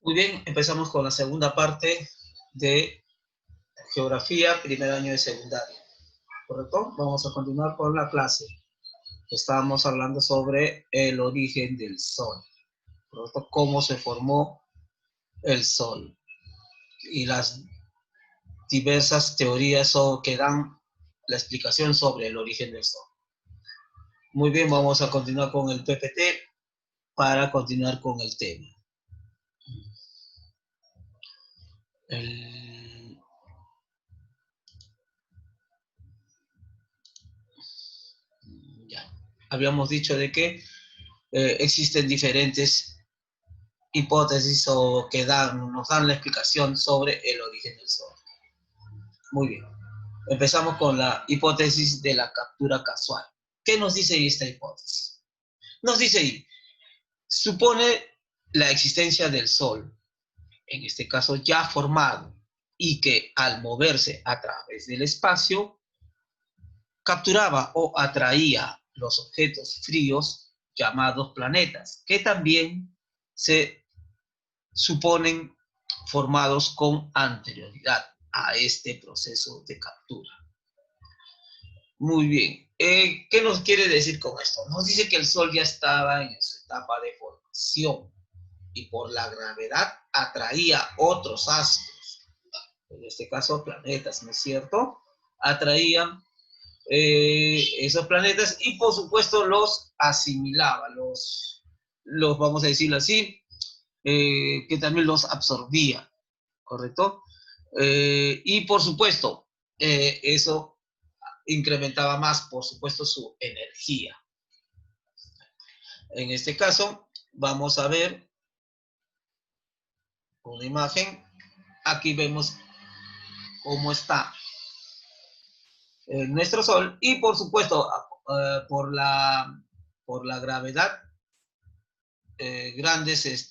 Muy bien, empezamos con la segunda parte de geografía, primer año de secundaria. ¿Correcto? Vamos a continuar con la clase. Estábamos hablando sobre el origen del Sol. ¿Correcto? Cómo se formó el Sol y las diversas teorías que dan la explicación sobre el origen del Sol. Muy bien, vamos a continuar con el PPT para continuar con el tema. Ya. Habíamos dicho de que existen diferentes hipótesis o que nos dan la explicación sobre el origen del Sol. Muy bien. Empezamos con la hipótesis de la captura casual. ¿Qué nos dice esta hipótesis? Nos dice ahí, supone la existencia del Sol, en este caso ya formado, y que al moverse a través del espacio, capturaba o atraía los objetos fríos llamados planetas, que también se suponen formados con anterioridad a este proceso de captura. Muy bien. ¿Qué nos quiere decir con esto? Nos dice que el Sol ya estaba en su etapa de formación y por la gravedad atraía otros astros, en este caso planetas, ¿no es cierto? Atraían esos planetas y por supuesto los asimilaba, los vamos a decirlo así, que también los absorbía, ¿correcto? Y por supuesto, eso incrementaba más, por supuesto, su energía. En este caso, vamos a ver una imagen. Aquí vemos cómo está nuestro Sol y por supuesto, por la gravedad, grandes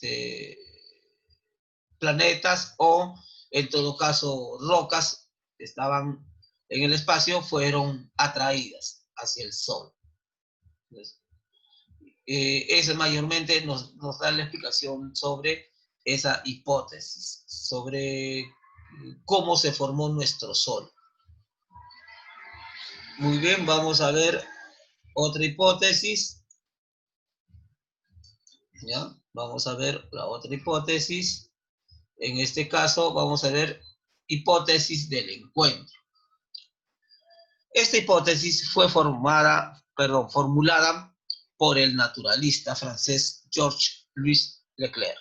planetas o en todo caso rocas que estaban en el espacio fueron atraídas hacia el Sol. Entonces, eso mayormente nos da la explicación sobre esa hipótesis, sobre cómo se formó nuestro Sol. Muy bien, vamos a ver otra hipótesis. ¿Ya? Vamos a ver la otra hipótesis. En este caso vamos a ver hipótesis del encuentro. Esta hipótesis fue formulada por el naturalista francés Georges-Louis Leclerc,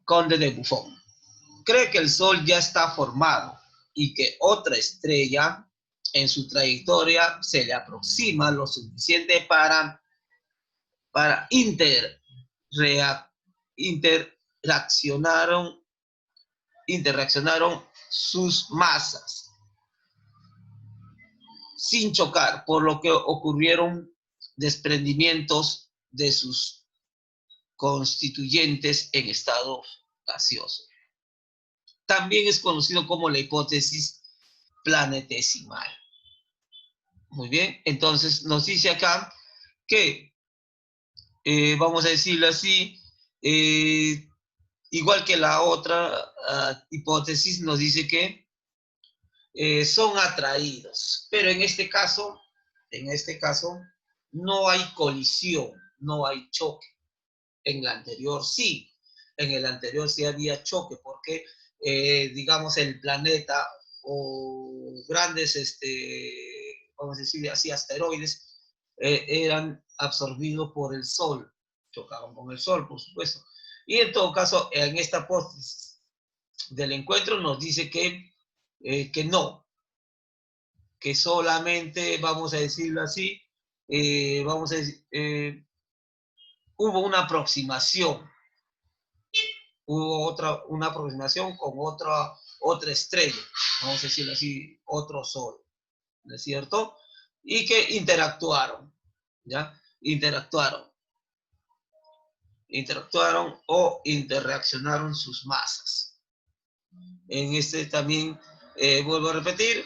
conde de Buffon. Cree que el Sol ya está formado y que otra estrella en su trayectoria se le aproxima lo suficiente para interreaccionaron sus masas sin chocar, por lo que ocurrieron desprendimientos de sus constituyentes en estado gaseoso. También es conocido como la hipótesis planetesimal. Muy bien, entonces nos dice acá que, vamos a decirlo así, igual que la otra hipótesis, nos dice que son atraídos, pero en este caso, no hay colisión, no hay choque. En la anterior sí, en el anterior sí había choque, porque digamos el planeta o grandes, vamos a decir así, asteroides, eran absorbidos por el Sol, chocaban con el Sol, por supuesto. Y en todo caso, en esta hipótesis del encuentro nos dice que no, que solamente, vamos a decirlo así, vamos a decir, hubo una aproximación, una aproximación con otra estrella, vamos a decirlo así, otro Sol, ¿no es cierto? Y que interactuaron, ¿ya? Interactuaron o interreaccionaron sus masas. En este también, vuelvo a repetir,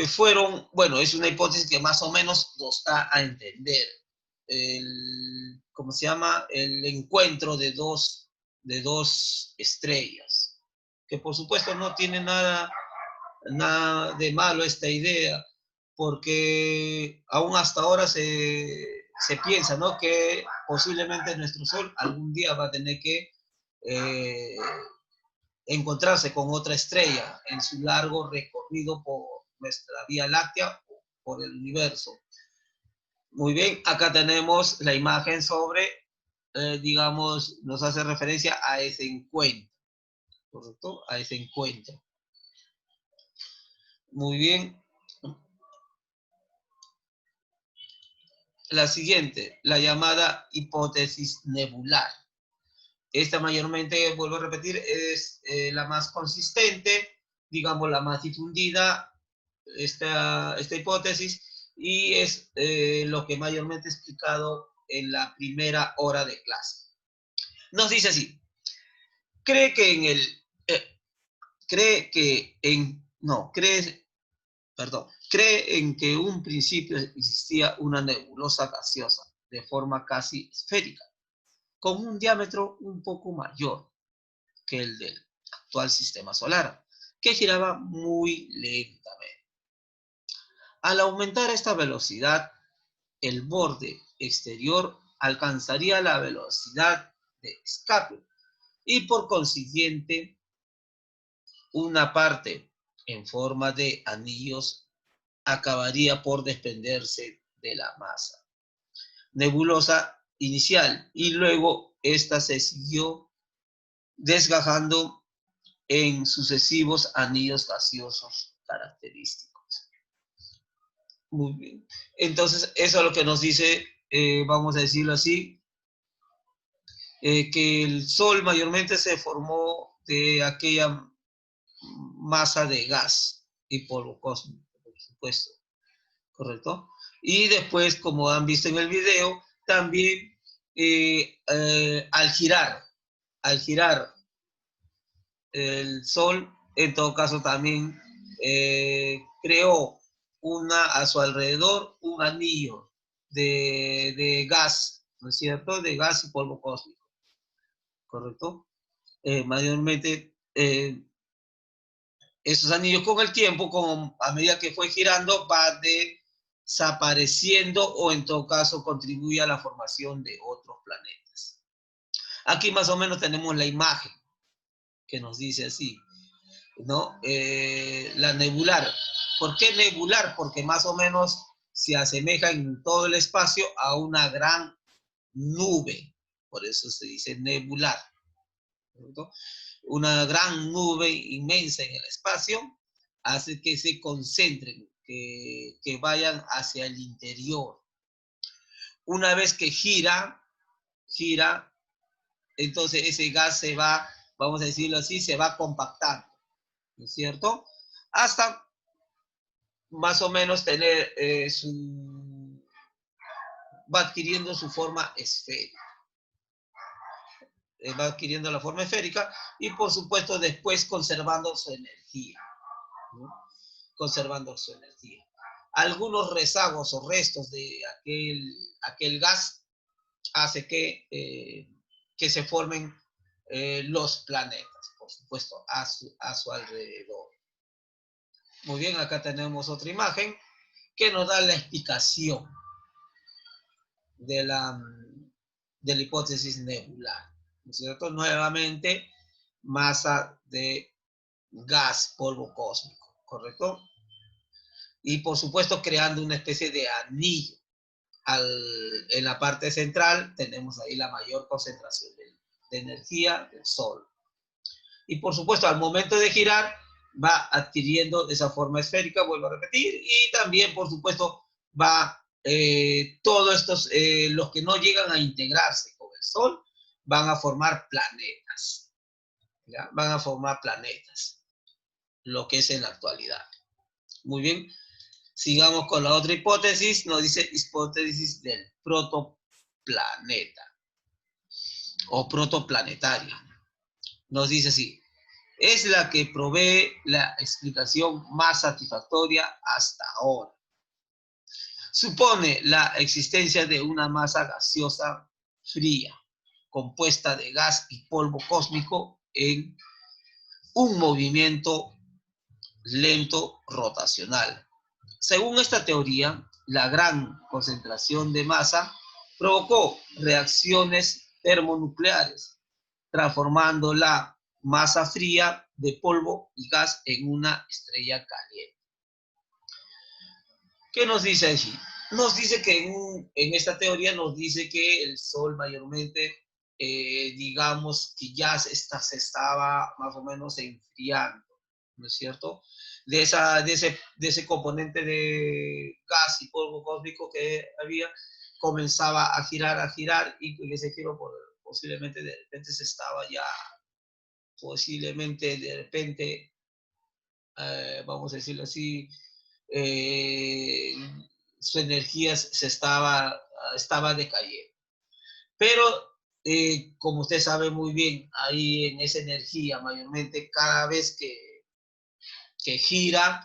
fueron, bueno, es una hipótesis que más o menos nos da a entender ¿cómo se llama? El encuentro de dos estrellas, que por supuesto no tiene nada de malo esta idea, porque aún hasta ahora se piensa, ¿no?, que posiblemente nuestro Sol algún día va a tener que eh, encontrarse con otra estrella en su largo recorrido por nuestra Vía Láctea, por el universo. Muy bien, acá tenemos la imagen sobre, digamos, nos hace referencia a ese encuentro, ¿correcto? A ese encuentro. Muy bien. La siguiente, la llamada hipótesis nebular. Esta mayormente, vuelvo a repetir, es la más consistente, digamos, la más difundida, esta hipótesis, y es lo que mayormente he explicado en la primera hora de clase. Nos dice así: cree que en el, cree que en, no, cree, perdón, cree en que un principio existía una nebulosa gaseosa de forma casi esférica, con un diámetro un poco mayor que el del actual sistema solar, que giraba muy lentamente. Al aumentar esta velocidad, el borde exterior alcanzaría la velocidad de escape y por consiguiente una parte en forma de anillos acabaría por desprenderse de la masa nebulosa inicial y luego esta se siguió desgajando en sucesivos anillos gaseosos característicos. Muy bien. Entonces, eso es lo que nos dice, vamos a decirlo así, que el Sol mayormente se formó de aquella masa de gas y polvo cósmico, por supuesto, ¿correcto? Y después, como han visto en el video, también al girar el Sol, en todo caso también creó a su alrededor un anillo de gas, ¿no es cierto? De gas y polvo cósmico, ¿correcto? Mayormente esos anillos con el tiempo, a medida que fue girando, va desapareciendo o en todo caso contribuye a la formación de otros planetas. Aquí más o menos tenemos la imagen que nos dice así, ¿no? La nebular. ¿Por qué nebular? Porque más o menos se asemeja en todo el espacio a una gran nube. Por eso se dice nebular, ¿cierto? Una gran nube inmensa en el espacio hace que se concentren, que vayan hacia el interior. Una vez que gira, entonces ese gas se va, vamos a decirlo así, se va compactando, ¿no es cierto? Hasta más o menos tener va adquiriendo su forma esférica. Va adquiriendo la forma esférica y por supuesto después conservando su energía, ¿no? Conservando su energía. Algunos rezagos o restos de aquel gas hace que se formen los planetas, por supuesto, a su alrededor. Muy bien, acá tenemos otra imagen que nos da la explicación de la hipótesis nebular, ¿no es cierto? Nuevamente, masa de gas, polvo cósmico, ¿correcto? Y por supuesto creando una especie de anillo. En la parte central tenemos ahí la mayor concentración de energía del Sol. Y por supuesto, al momento de girar, va adquiriendo esa forma esférica, vuelvo a repetir, y también, por supuesto, va todos estos, los que no llegan a integrarse con el Sol, van a formar planetas, ¿ya? Van a formar planetas, lo que es en la actualidad. Muy bien, sigamos con la otra hipótesis, nos dice hipótesis del protoplaneta o protoplanetaria. Nos dice así: es la que provee la explicación más satisfactoria hasta ahora. supone la existencia de una masa gaseosa fría, compuesta de gas y polvo cósmico en un movimiento lento rotacional. Según esta teoría, la gran concentración de masa provocó reacciones termonucleares, transformando la masa fría de polvo y gas en una estrella caliente. ¿Qué nos dice allí? Nos dice que en esta teoría nos dice que el Sol mayormente, digamos, que ya se estaba más o menos enfriando, ¿no es cierto? De ese componente de gas y polvo cósmico que había, comenzaba a girar, y en ese giro posiblemente de repente se estaba ya, posiblemente de repente, vamos a decirlo así, eh, su energía estaba decayendo. Pero, como usted sabe muy bien, ahí en esa energía, mayormente cada vez que gira,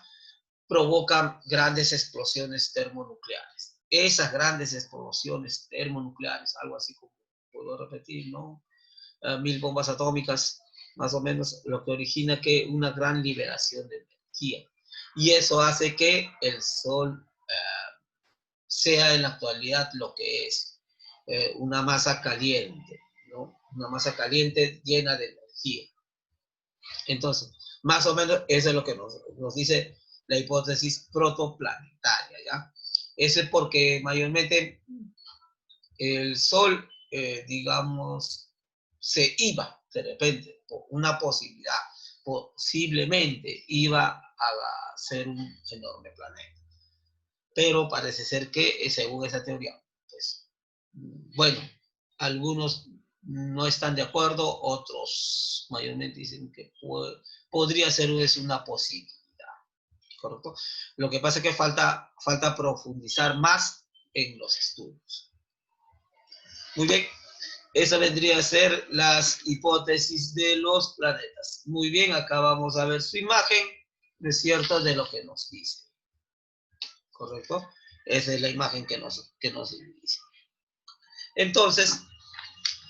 provocan grandes explosiones termonucleares. Esas grandes explosiones termonucleares, algo así como puedo repetir, ¿no? 1000 bombas atómicas, más o menos, lo que origina que una gran liberación de energía. Y eso hace que el Sol sea en la actualidad lo que es, una masa caliente, ¿no? Una masa caliente llena de energía. Entonces, más o menos eso es lo que nos dice la hipótesis protoplanetaria, ¿ya? Eso es porque mayormente el Sol, digamos, se iba de repente, por una posibilidad, posiblemente iba a ser un enorme planeta. Pero parece ser que, según esa teoría, pues, bueno, algunos no están de acuerdo, otros mayormente dicen que podría ser una posibilidad, ¿correcto? Lo que pasa es que falta profundizar más en los estudios. Muy bien, eso vendría a ser las hipótesis de los planetas. Muy bien, acá vamos a ver su imagen, ¿no es cierto?, de lo que nos dice. ¿Correcto? Esa es la imagen que nos dice. Entonces,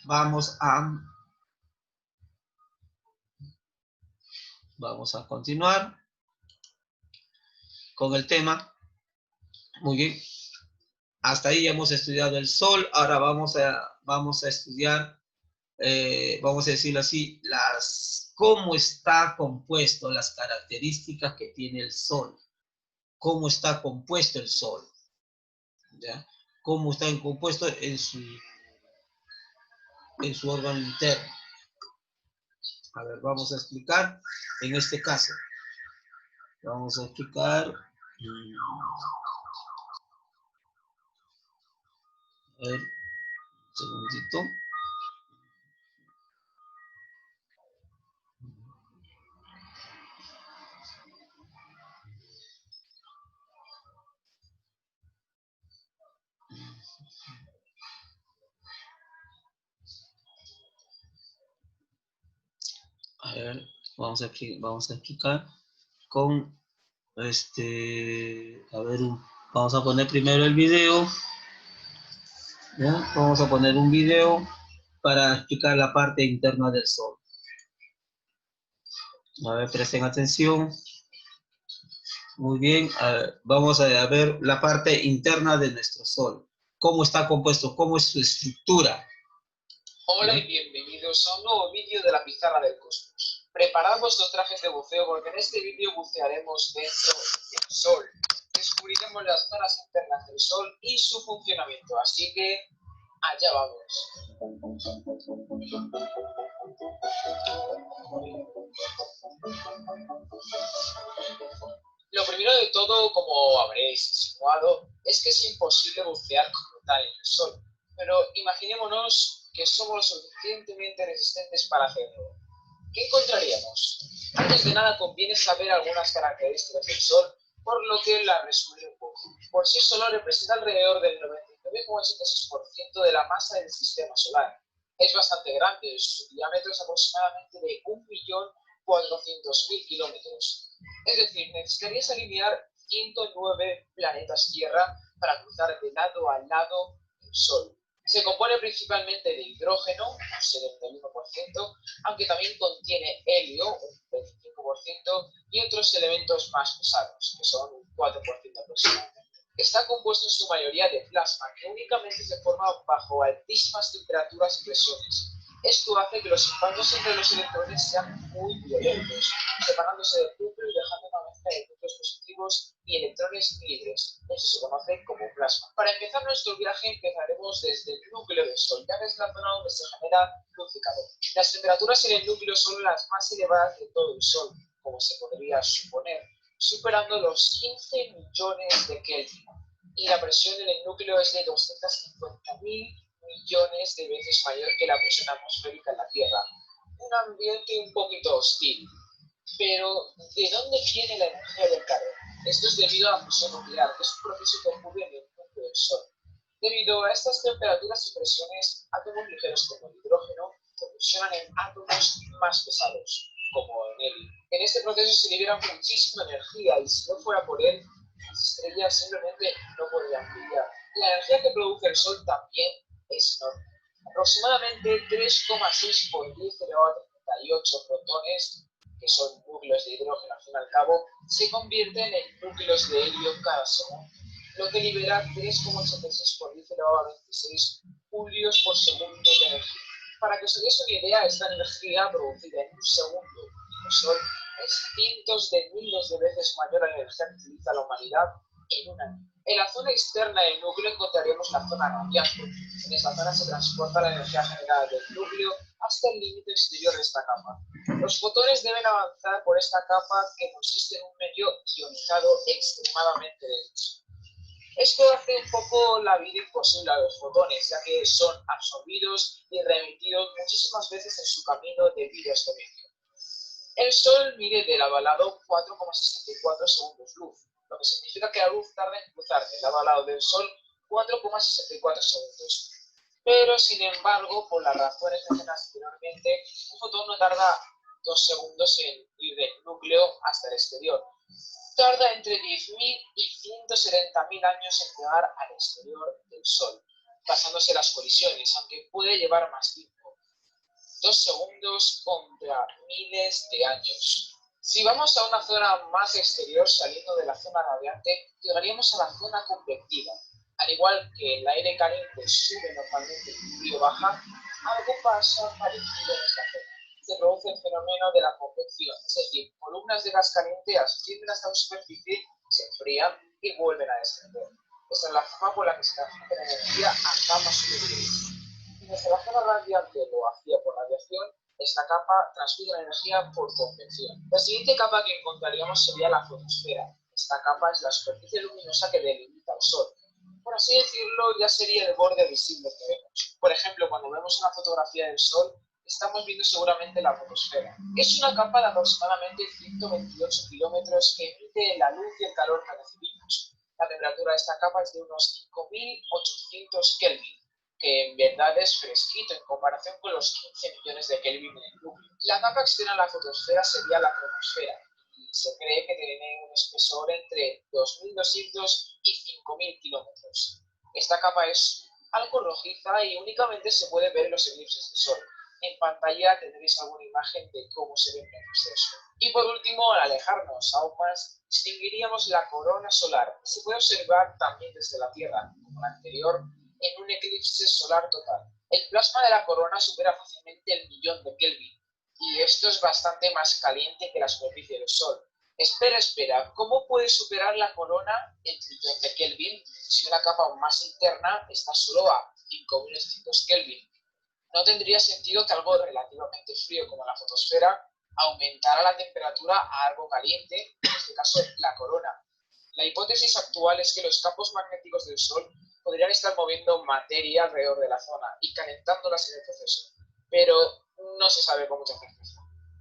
vamos a continuar con el tema. Muy bien. Hasta ahí hemos estudiado el Sol. Ahora vamos a estudiar, vamos a decirlo así, cómo está compuesto, las características que tiene el Sol. Cómo está compuesto el Sol. ¿Ya? Cómo está compuesto en su órgano interno. A ver, vamos a explicar en este caso. Vamos a explicar. A ver, un segundito. A ver, vamos a explicar con a ver, vamos a poner primero el video. ¿Ya? Vamos a poner un video para explicar la parte interna del Sol. A ver, presten atención. Muy bien, vamos a ver la parte interna de nuestro Sol. Cómo está compuesto, cómo es su estructura. Hola y bienvenidos a un nuevo vídeo de la pizarra del cosmos. Preparad vuestros trajes de buceo porque en este vídeo bucearemos dentro del Sol. Descubriremos las zonas internas del Sol y su funcionamiento, así que allá vamos. Lo primero de todo, como habréis insinuado, es que es imposible bucear como tal en el Sol. Pero imaginémonos que somos lo suficientemente resistentes para hacerlo. ¿Qué encontraríamos? Antes de nada conviene saber algunas características del Sol, por lo que la resumiré un poco. Por sí solo representa alrededor del 99,86% de la masa del sistema solar. Es bastante grande, su diámetro es aproximadamente de 1.400.000 kilómetros. Es decir, necesitarías alinear 109 planetas Tierra para cruzar de lado a lado del Sol. Se compone principalmente de hidrógeno, un 71%, aunque también contiene helio, un 25%, y otros elementos más pesados, que son un 4% aproximadamente. Está compuesto en su mayoría de plasma, que únicamente se forma bajo altísimas temperaturas y presiones. Esto hace que los impactos entre los electrones sean muy violentos, separándose del núcleo y dejando una mezcla de núcleos positivos y electrones libres. Eso se conoce como plasma. Para empezar nuestro viaje empezaremos desde el núcleo del Sol, ya que es la zona donde se genera luz y calor. Las temperaturas en el núcleo son las más elevadas de todo el Sol, como se podría suponer, superando los 15 millones de Kelvin. Y la presión en el núcleo es de 250.000 millones de veces mayor que la presión atmosférica en la Tierra. Un ambiente un poquito hostil. Pero, ¿de dónde viene la energía del calor? Esto es debido a la fusión nuclear, que es un proceso que ocurre en el núcleo del Sol. Debido a estas temperaturas y presiones, átomos ligeros como el hidrógeno se fusionan en átomos más pesados, como el helio. En este proceso se libera muchísima energía y si no fuera por él, las estrellas simplemente no podrían brillar. La energía que produce el Sol también es enorme. Aproximadamente 3,6 por 10 elevado a 38 protones, que son núcleos de hidrógeno al fin y al cabo, se convierten en núcleos de helio cada segundo, lo que libera 3,86 por 10 elevado a 26 julios por segundo de energía. Para que os hagáis una idea, esta energía producida en un segundo en el Sol es cientos de miles de veces mayor a la energía que utiliza la humanidad en un año. En la zona externa del núcleo encontraremos la zona radiante. En esta zona se transporta la energía generada del núcleo hasta el límite exterior de esta capa. Los fotones deben avanzar por esta capa que consiste en un medio ionizado extremadamente denso. Esto hace un poco la vida imposible a los fotones, ya que son absorbidos y remitidos muchísimas veces en su camino debido a este medio. El Sol mide de lado a lado 4,64 segundos luz, lo que significa que la luz tarda en cruzar de lado a lado del Sol 4,64 segundos. Pero, sin embargo, por las razones mencionadas anteriormente, un fotón no tarda 2 segundos en ir del núcleo hasta el exterior. Tarda entre 10.000 y 170.000 años en llegar al exterior del Sol, pasándose las colisiones, aunque puede llevar más tiempo. 2 segundos contra miles de años. Si vamos a una zona más exterior, saliendo de la zona radiante, llegaríamos a la zona convectiva. Al igual que el aire caliente sube normalmente y el frío baja, algo pasa parecido en esta zona. Se produce el fenómeno de la convección, es decir, columnas de gas caliente ascienden hasta la superficie, se enfrían y vuelven a descender. Esa es la forma por la que se transmite la energía a capas superiores. Desde la zona radiante o vacía por radiación, esta capa transmite la energía por convección. La siguiente capa que encontraríamos sería la fotosfera. Esta capa es la superficie luminosa que delimita el Sol. Por así decirlo, ya sería el borde visible que vemos. Por ejemplo, cuando vemos una fotografía del Sol, estamos viendo seguramente la fotosfera. Es una capa de aproximadamente 128 kilómetros que emite la luz y el calor que recibimos. La temperatura de esta capa es de unos 5.800 Kelvin, que en verdad es fresquito en comparación con los 15 millones de Kelvin en el núcleo. La capa externa a la fotosfera sería la cronosfera, y se cree que tiene un espesor entre 2.200 y 5.000 kilómetros. Esta capa es algo rojiza y únicamente se puede ver en los eclipses de sol. En pantalla tendréis alguna imagen de cómo se ve en exceso. Y por último, al alejarnos aún más, distinguiríamos la corona solar, que se puede observar también desde la Tierra, como la anterior, en un eclipse solar total. El plasma de la corona supera fácilmente el millón de Kelvin, y esto es bastante más caliente que la superficie del Sol. Espera, ¿cómo puede superar la corona el millón de Kelvin si una capa aún más interna está solo a 5.800 Kelvin? No tendría sentido que algo relativamente frío como la fotosfera aumentara la temperatura a algo caliente, en este caso la corona. La hipótesis actual es que los campos magnéticos del Sol podrían estar moviendo materia alrededor de la zona y calentándolas en el proceso, pero no se sabe con mucha certeza.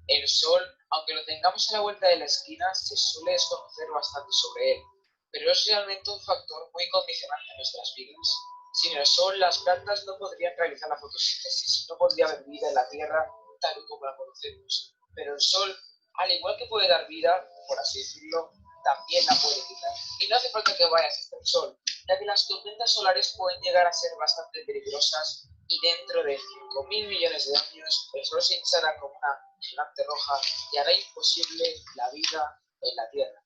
El Sol, aunque lo tengamos a la vuelta de la esquina, se suele desconocer bastante sobre él, pero es realmente un factor muy condicionante en nuestras vidas. Sin el Sol, las plantas no podrían realizar la fotosíntesis, no podría haber vida en la Tierra tal y como la conocemos. Pero el Sol, al igual que puede dar vida, por así decirlo, también la puede quitar. Y no hace falta que vayas hasta el sol, ya que las tormentas solares pueden llegar a ser bastante peligrosas y dentro de 5.000 millones de años el sol se hinchará como una gigante roja y hará imposible la vida en la Tierra.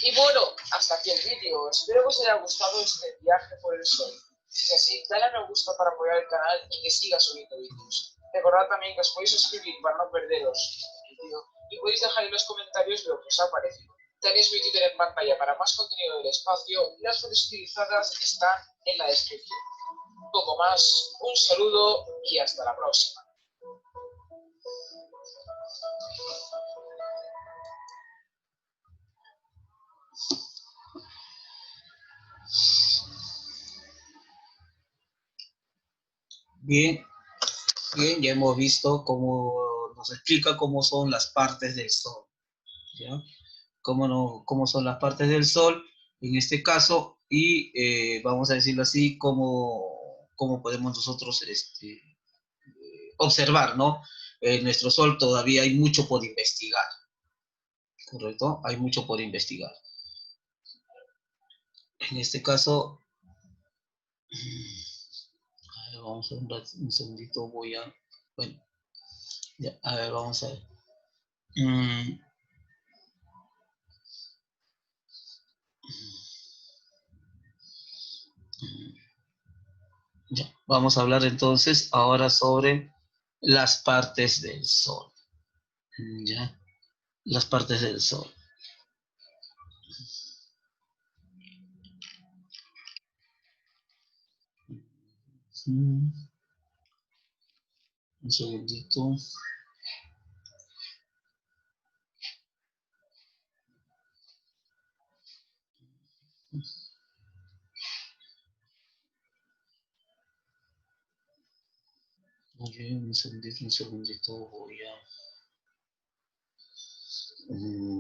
Y bueno, hasta aquí el vídeo. Espero que os haya gustado este viaje por el sol. Si es así, dale a me gusta para apoyar el canal y que siga subiendo vídeos. Recordad también que os podéis suscribir para no perderos el vídeo y podéis dejar en los comentarios lo que os ha parecido. Tenéis mi Twitter en pantalla para más contenido del espacio y las fotos utilizadas están en la descripción. Poco más, un saludo y hasta la próxima. Bien, bien, ya hemos visto cómo nos explica cómo son las partes del Sol, ¿ya? Cómo son las partes del Sol en este caso, y vamos a decirlo así, cómo podemos nosotros observar, ¿no? En nuestro Sol todavía hay mucho por investigar, ¿correcto? Hay mucho por investigar. En este caso, a ver, vamos a ver un segundito, bueno, ya, a ver, vamos a ver. Ya, vamos a hablar entonces ahora sobre las partes del Sol. Ya, las partes del Sol. Un segundito. Muy bien, un segundito, voy a...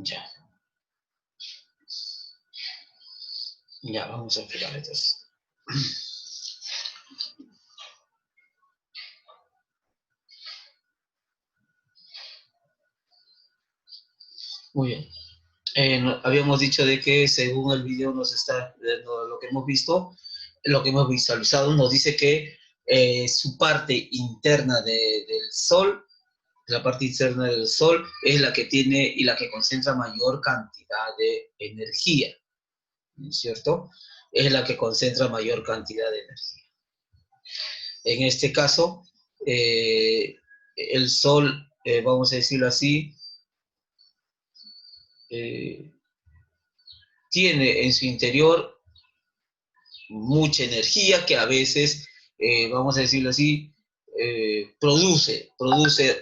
ya. Ya, vamos a explicar entonces. Muy bien. Habíamos dicho de que según el video lo que hemos visto, lo que hemos visualizado, nos dice que su parte interna del Sol, la parte interna del Sol, es la que tiene y la que concentra mayor cantidad de energía, ¿no es cierto? Es la que concentra mayor cantidad de energía. En este caso, el Sol, vamos a decirlo así, tiene en su interior mucha energía que a veces, vamos a decirlo así, produce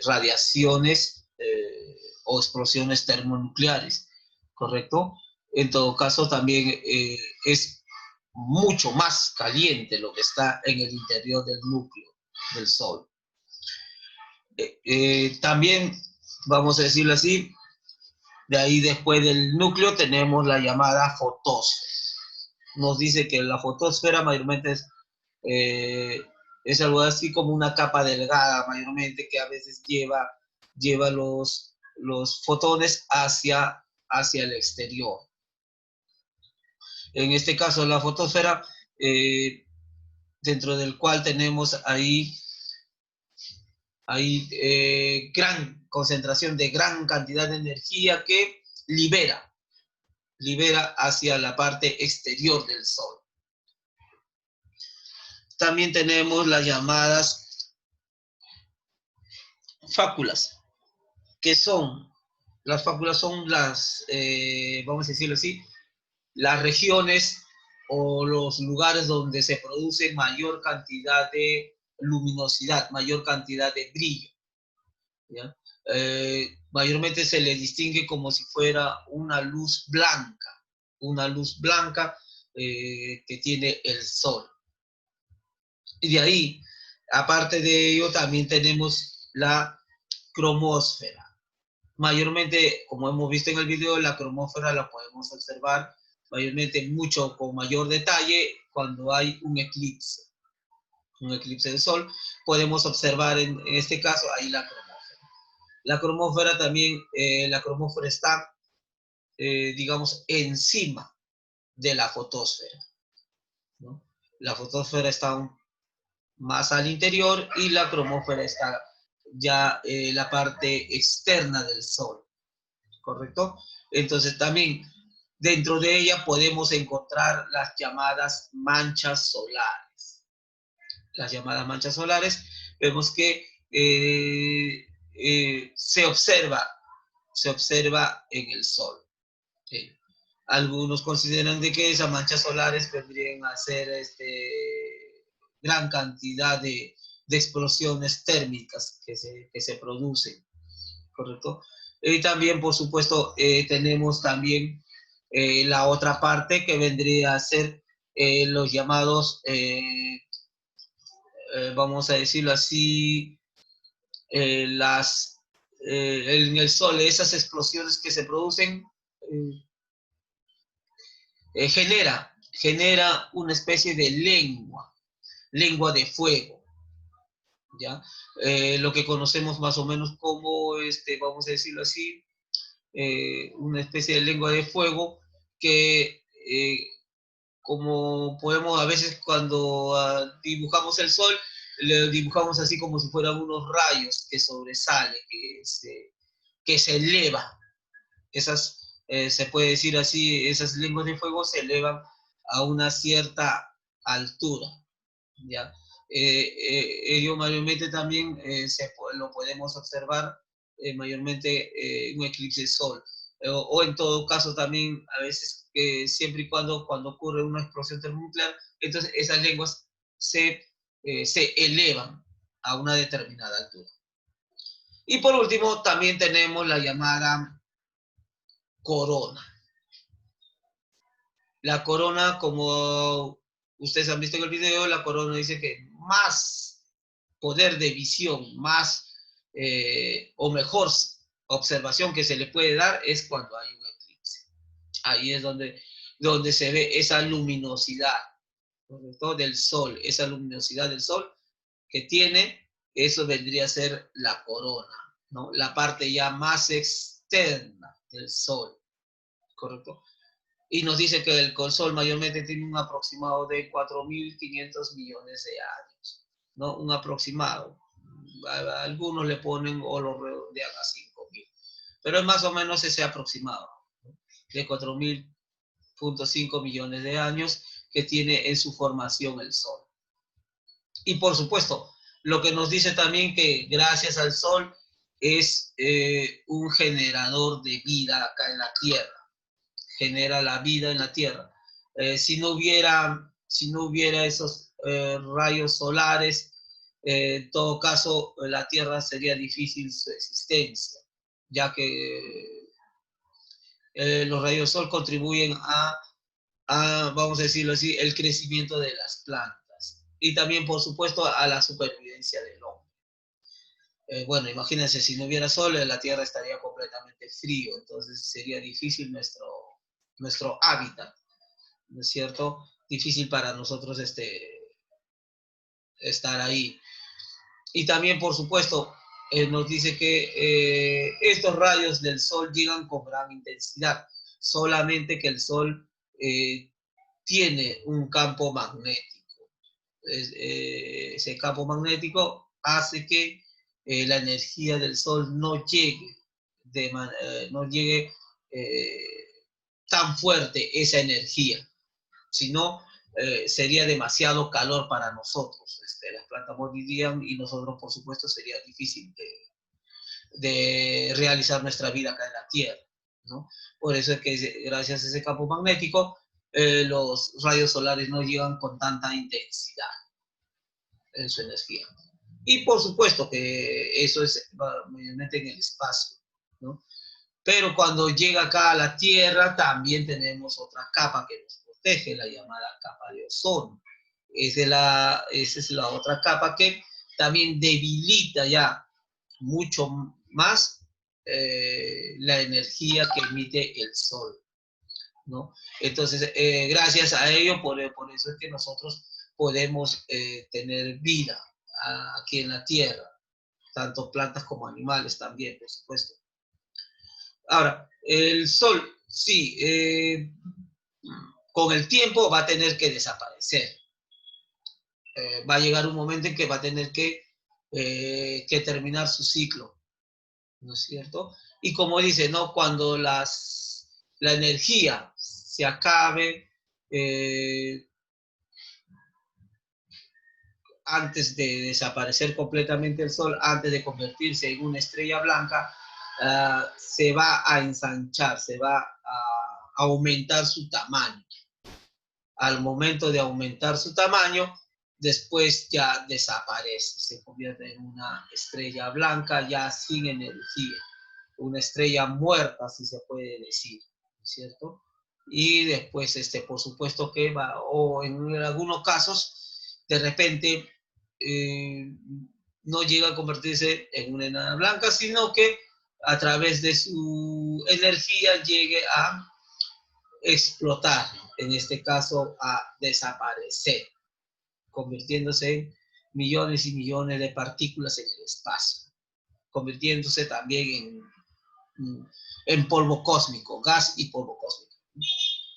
radiaciones o explosiones termonucleares, ¿correcto? En todo caso, también es mucho más caliente lo que está en el interior del núcleo del Sol. También, vamos a decirlo así, de ahí después del núcleo tenemos la llamada fotosfera. Nos dice que la fotosfera mayormente es algo así como una capa delgada, mayormente, que a veces lleva los fotones hacia el exterior. En este caso, la fotosfera, dentro del cual tenemos ahí gran concentración de gran cantidad de energía que libera hacia la parte exterior del Sol. También tenemos las llamadas fáculas, que las fáculas son vamos a decirlo así, las regiones o los lugares donde se produce mayor cantidad de luminosidad, mayor cantidad de brillo, ¿ya? Mayormente se le distingue como si fuera una luz blanca que tiene el Sol. Y de ahí, aparte de ello, también tenemos la cromósfera. Mayormente, como hemos visto en el video, la cromósfera la podemos observar mayormente con mayor detalle cuando hay un eclipse del Sol. Podemos observar en este caso ahí la cromósfera. La cromósfera también, la cromósfera está digamos, encima de la fotosfera, ¿no? La fotosfera está más al interior y la cromósfera está ya la parte externa del Sol, ¿correcto? Entonces también dentro de ella podemos encontrar las llamadas manchas solares. Las llamadas manchas solares, vemos que se observa en el Sol. ¿Sí? Algunos consideran de que esas manchas solares vendrían a ser gran cantidad de explosiones térmicas que se producen, ¿correcto? Y también, por supuesto, tenemos también la otra parte que vendría a ser los llamados, vamos a decirlo así, en el Sol, esas explosiones que se producen, genera una especie de lengua de fuego, ¿ya? Lo que conocemos más o menos como, vamos a decirlo así, una especie de lengua de fuego que, como podemos a veces cuando dibujamos el Sol, le dibujamos así como si fueran unos rayos que sobresale, que se eleva. Esas, se puede decir así, esas lenguas de fuego se elevan a una cierta altura, ¿ya? Ello mayormente también lo podemos observar mayormente en un eclipse de sol, o en todo caso también a veces siempre y cuando ocurre una explosión termonuclear, entonces esas lenguas se elevan a una determinada altura. Y por último también tenemos la llamada corona. La corona, como ustedes han visto en el video, la corona dice que más poder de visión, más o mejor observación que se le puede dar es cuando hay un eclipse. Ahí es donde se ve esa luminosidad, ¿no?, del Sol, esa luminosidad del Sol que tiene, eso vendría a ser la corona, ¿no? La parte ya más externa del Sol, ¿correcto? Y nos dice que el Sol mayormente tiene un aproximado de 4.500 millones de años, ¿no? Un aproximado. Algunos le ponen o lo redondean a 5.000, pero es más o menos ese aproximado, ¿no?, de 4.5 millones de años que tiene en su formación el Sol. Y por supuesto, lo que nos dice también que gracias al Sol es un generador de vida acá en la Tierra, genera la vida en la Tierra. Si no hubiera esos rayos solares, en todo caso, la Tierra sería difícil su existencia, ya que los rayos sol contribuyen vamos a decirlo así, el crecimiento de las plantas y también, por supuesto, a la supervivencia del hombre. Bueno, imagínense, si no hubiera sol, la Tierra estaría completamente frío, entonces sería difícil nuestro hábitat, ¿no es cierto? Difícil para nosotros estar ahí. Y también, por supuesto, nos dice que estos rayos del Sol llegan con gran intensidad, solamente que el Sol tiene un campo magnético. Ese campo magnético hace que la energía del Sol no llegue, no llegue tan fuerte esa energía, sino sería demasiado calor para nosotros. Las plantas morirían y nosotros, por supuesto, sería difícil de realizar nuestra vida acá en la Tierra, ¿no? Por eso es que gracias a ese campo magnético, los rayos solares no llegan con tanta intensidad en su energía. Y por supuesto que eso es mayormente en el espacio, ¿no? Pero cuando llega acá a la Tierra, también tenemos otra capa que nos protege, la llamada capa de ozono. Esa es la otra capa que también debilita ya mucho más la energía que emite el Sol, ¿no? Entonces, gracias a ello, por eso es que nosotros podemos tener vida aquí en la Tierra, tanto plantas como animales también, por supuesto. Ahora, el Sol sí, con el tiempo va a tener que desaparecer. Va a llegar un momento en que va a tener que terminar su ciclo, ¿no es cierto? Y como dice, ¿no? Cuando la energía se acabe, antes de desaparecer completamente el Sol, antes de convertirse en una estrella blanca, se va a ensanchar, se va a aumentar su tamaño. Al momento de aumentar su tamaño, después ya desaparece, se convierte en una estrella blanca ya sin energía, una estrella muerta, si se puede decir, ¿cierto? Y después, por supuesto que va, o en algunos casos, de repente, no llega a convertirse en una enana blanca, sino que a través de su energía llegue a explotar, en este caso a desaparecer, convirtiéndose en millones y millones de partículas en el espacio, convirtiéndose también en polvo cósmico, gas y polvo cósmico.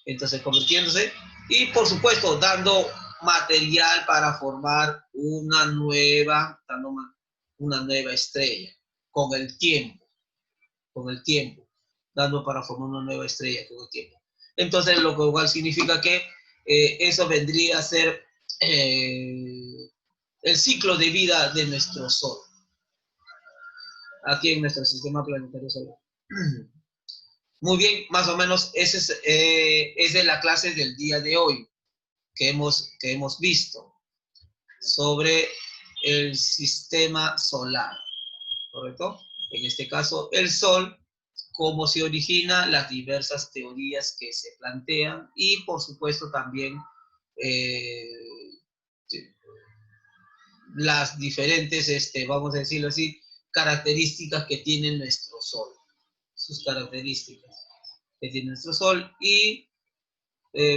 Entonces convirtiéndose y por supuesto dando material para formar una nueva estrella con el tiempo, dando para formar una nueva estrella con el tiempo. Entonces, lo que igual significa que eso vendría a ser el ciclo de vida de nuestro Sol, aquí en nuestro sistema planetario solar. Muy bien, más o menos esa es la clase del día de hoy que hemos visto sobre el sistema solar, ¿correcto? En este caso, el Sol, cómo se origina, las diversas teorías que se plantean y, por supuesto, también las diferentes, vamos a decirlo así, características que tiene nuestro Sol, sus características que tiene nuestro Sol y,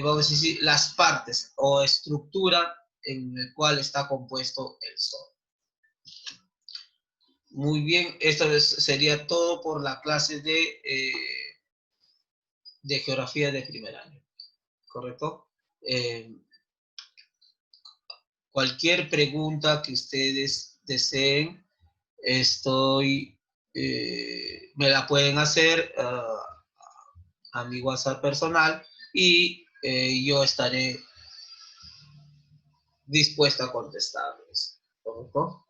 vamos a decir, las partes o estructura en la cual está compuesto el Sol. Muy bien, esto sería todo por la clase de geografía de primer año, ¿correcto? Cualquier pregunta que ustedes deseen, me la pueden hacer a mi WhatsApp personal y yo estaré dispuesto a contestarles, ¿correcto?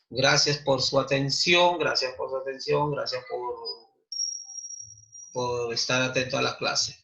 Gracias por su atención, gracias por estar atento a la clase.